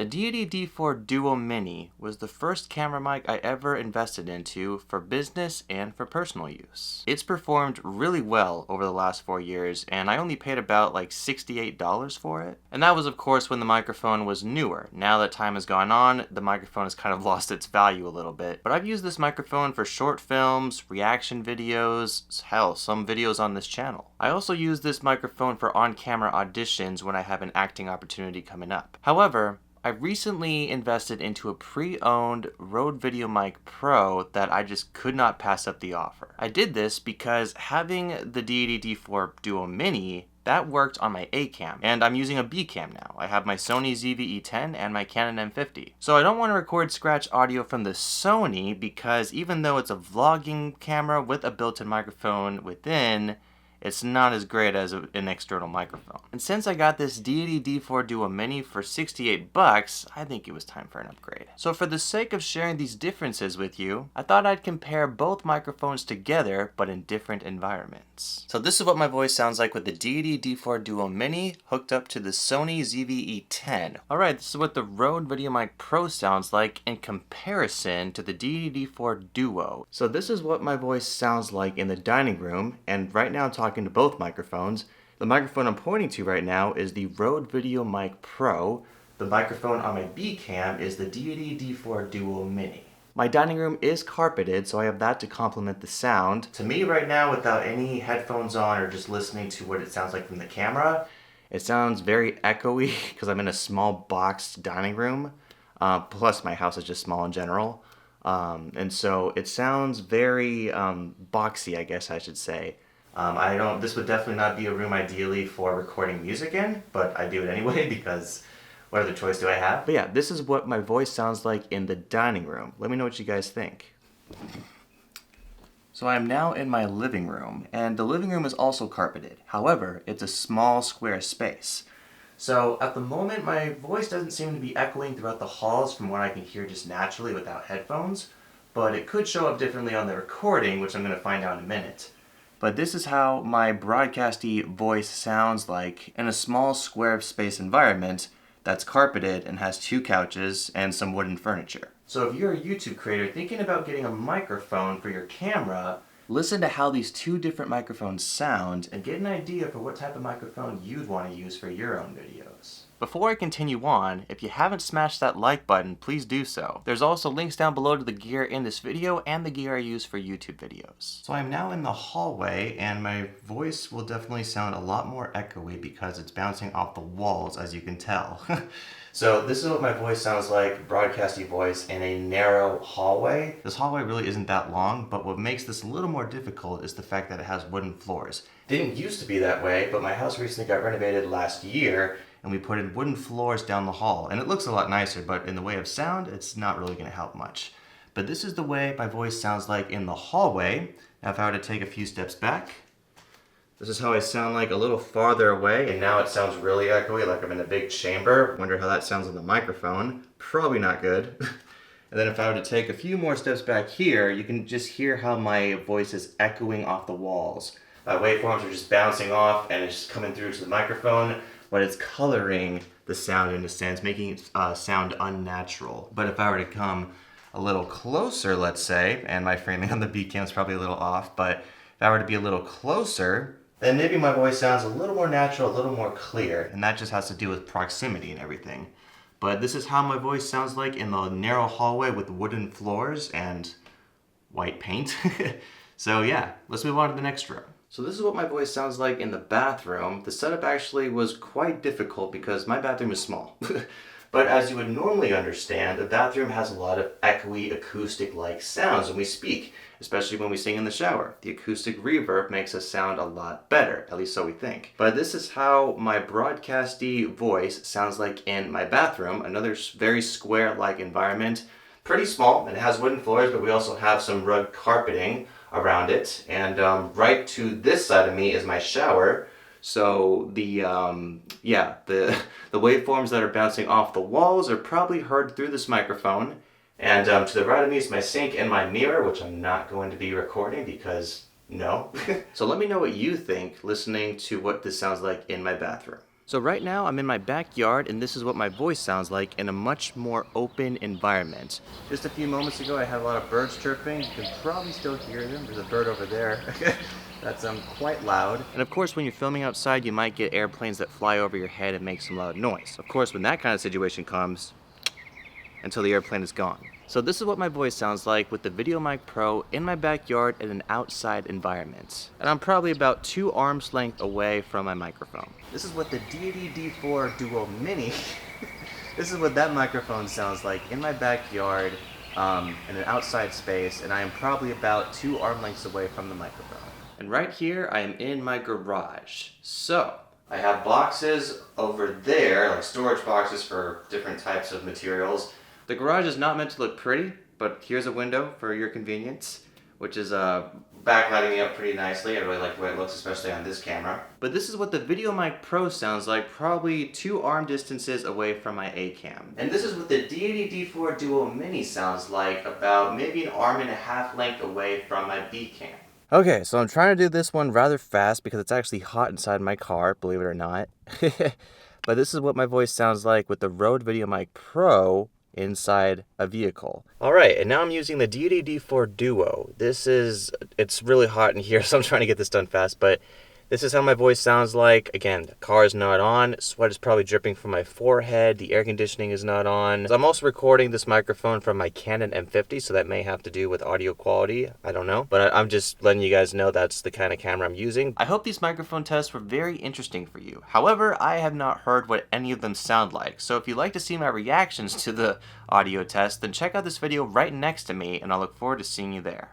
The Deity D4 Duo Mini was the first camera mic I ever invested into for business and for personal use. It's performed really well over the last 4 years, and I only paid about like $68 for it. And that was of course when the microphone was newer. Now that time has gone on, the microphone has kind of lost its value a little bit. But I've used this microphone for short films, reaction videos, hell, some videos on this channel. I also use this microphone for on-camera auditions when I have an acting opportunity coming up. However, I recently invested into a pre-owned Rode VideoMic Pro that I just could not pass up the offer. I did this because having the Deity D4 Duo Mini, that worked on my A cam, and I'm using a B cam now. I have my Sony ZV-E10 and my Canon M50. So I don't want to record scratch audio from the Sony because even though it's a vlogging camera with a built-in microphone within, it's not as great as an external microphone. And since I got this Deity D4 Duo Mini for 68 bucks, I think it was time for an upgrade. So for the sake of sharing these differences with you, I thought I'd compare both microphones together, but in different environments. So this is what my voice sounds like with the Deity D4 Duo Mini hooked up to the Sony ZV-E10. Alright, this is what the Rode VideoMic Pro sounds like in comparison to the Deity D4 Duo. So this is what my voice sounds like in the dining room, and right now I'm talking to both microphones. The microphone I'm pointing to right now is the Rode VideoMic Pro. The microphone on my B cam is the Deity D4 Duo Mini. My dining room is carpeted, so I have that to complement the sound. To me right now, without any headphones on or just listening to what it sounds like from the camera, it sounds very echoey because I'm in a small boxed dining room. Plus my house is just small in general. And so it sounds very boxy, I guess I should say. This would definitely not be a room ideally for recording music in, but I do it anyway because what other choice do I have? But yeah, this is what my voice sounds like in the dining room. Let me know what you guys think. So I am now in my living room, and the living room is also carpeted. However, it's a small square space. So at the moment, my voice doesn't seem to be echoing throughout the halls from what I can hear just naturally without headphones, but it could show up differently on the recording, which I'm going to find out in a minute. But this is how my broadcasty voice sounds like in a small square space environment that's carpeted and has 2 couches and some wooden furniture. So if you're a YouTube creator thinking about getting a microphone for your camera, listen to how these 2 different microphones sound and get an idea for what type of microphone you'd want to use for your own videos. Before I continue on, if you haven't smashed that like button, please do so. There's also links down below to the gear in this video and the gear I use for YouTube videos. So I'm now in the hallway, and my voice will definitely sound a lot more echoey because it's bouncing off the walls, as you can tell. So this is what my voice sounds like, broadcasty voice, in a narrow hallway. This hallway really isn't that long, but what makes this a little more difficult is the fact that it has wooden floors. It didn't used to be that way, but my house recently got renovated last year, and we put in wooden floors down the hall, and it looks a lot nicer, but in the way of sound, it's not really going to help much. But this is the way my voice sounds like in the hallway. Now if I were to take a few steps back, this is how I sound like a little farther away, and now it sounds really echoey, like I'm in a big chamber. Wonder how that sounds on the microphone. Probably not good. And then if I were to take a few more steps back here, you can just hear how my voice is echoing off the walls. Waveforms are just bouncing off, and it's just coming through to the microphone, but it's coloring the sound in a sense, making it sound unnatural. But if I were to come a little closer, let's say, and my framing on the B cam is probably a little off, but if I were to be a little closer, then maybe my voice sounds a little more natural, a little more clear, and that just has to do with proximity and everything. But this is how my voice sounds like in the narrow hallway with wooden floors and white paint. So yeah, let's move on to the next room. So this is what my voice sounds like in the bathroom. The setup actually was quite difficult because my bathroom is small. But as you would normally understand, a bathroom has a lot of echoey, acoustic-like sounds when we speak, especially when we sing in the shower. The acoustic reverb makes us sound a lot better, at least so we think. But this is how my broadcasty voice sounds like in my bathroom, another very square-like environment. Pretty small, and it has wooden floors, but we also have some rug carpeting around it. And right to this side of me is my shower. So the waveforms that are bouncing off the walls are probably heard through this microphone. And to the right of me is my sink and my mirror, which I'm not going to be recording because no. So let me know what you think listening to what this sounds like in my bathroom. So right now I'm in my backyard and this is what my voice sounds like in a much more open environment. Just a few moments ago I had a lot of birds chirping. You can probably still hear them. There's a bird over there. That's quite loud. And of course when you're filming outside you might get airplanes that fly over your head and make some loud noise. Of course when that kind of situation comes, until the airplane is gone. So this is what my voice sounds like with the VideoMic Pro in my backyard in an outside environment. And I'm probably about 2 arms length away from my microphone. This is what the Deity D4 Duo Mini, this is what that microphone sounds like in my backyard in an outside space, and I am probably about 2 arm lengths away from the microphone. And right here I am in my garage. So I have boxes over there, like storage boxes for different types of materials. The garage is not meant to look pretty, but here's a window for your convenience, which is backlighting me up pretty nicely. I really like the way it looks, especially on this camera. But this is what the VideoMic Pro sounds like, probably 2 arm distances away from my A-cam. And this is what the Deity D4 Duo Mini sounds like, about maybe 1.5 arm length away from my B-cam. Okay, so I'm trying to do this one rather fast because it's actually hot inside my car, believe it or not. But this is what my voice sounds like with the Rode VideoMic Pro inside a vehicle. Alright, and now I'm using the Deity D4 Duo. It's really hot in here, so I'm trying to get this done fast, but this is how my voice sounds like. Again, the car is not on, sweat is probably dripping from my forehead, the air conditioning is not on. So I'm also recording this microphone from my Canon M50, so that may have to do with audio quality, I don't know. But I'm just letting you guys know that's the kind of camera I'm using. I hope these microphone tests were very interesting for you. However, I have not heard what any of them sound like, so if you'd like to see my reactions to the audio test, then check out this video right next to me, and I'll look forward to seeing you there.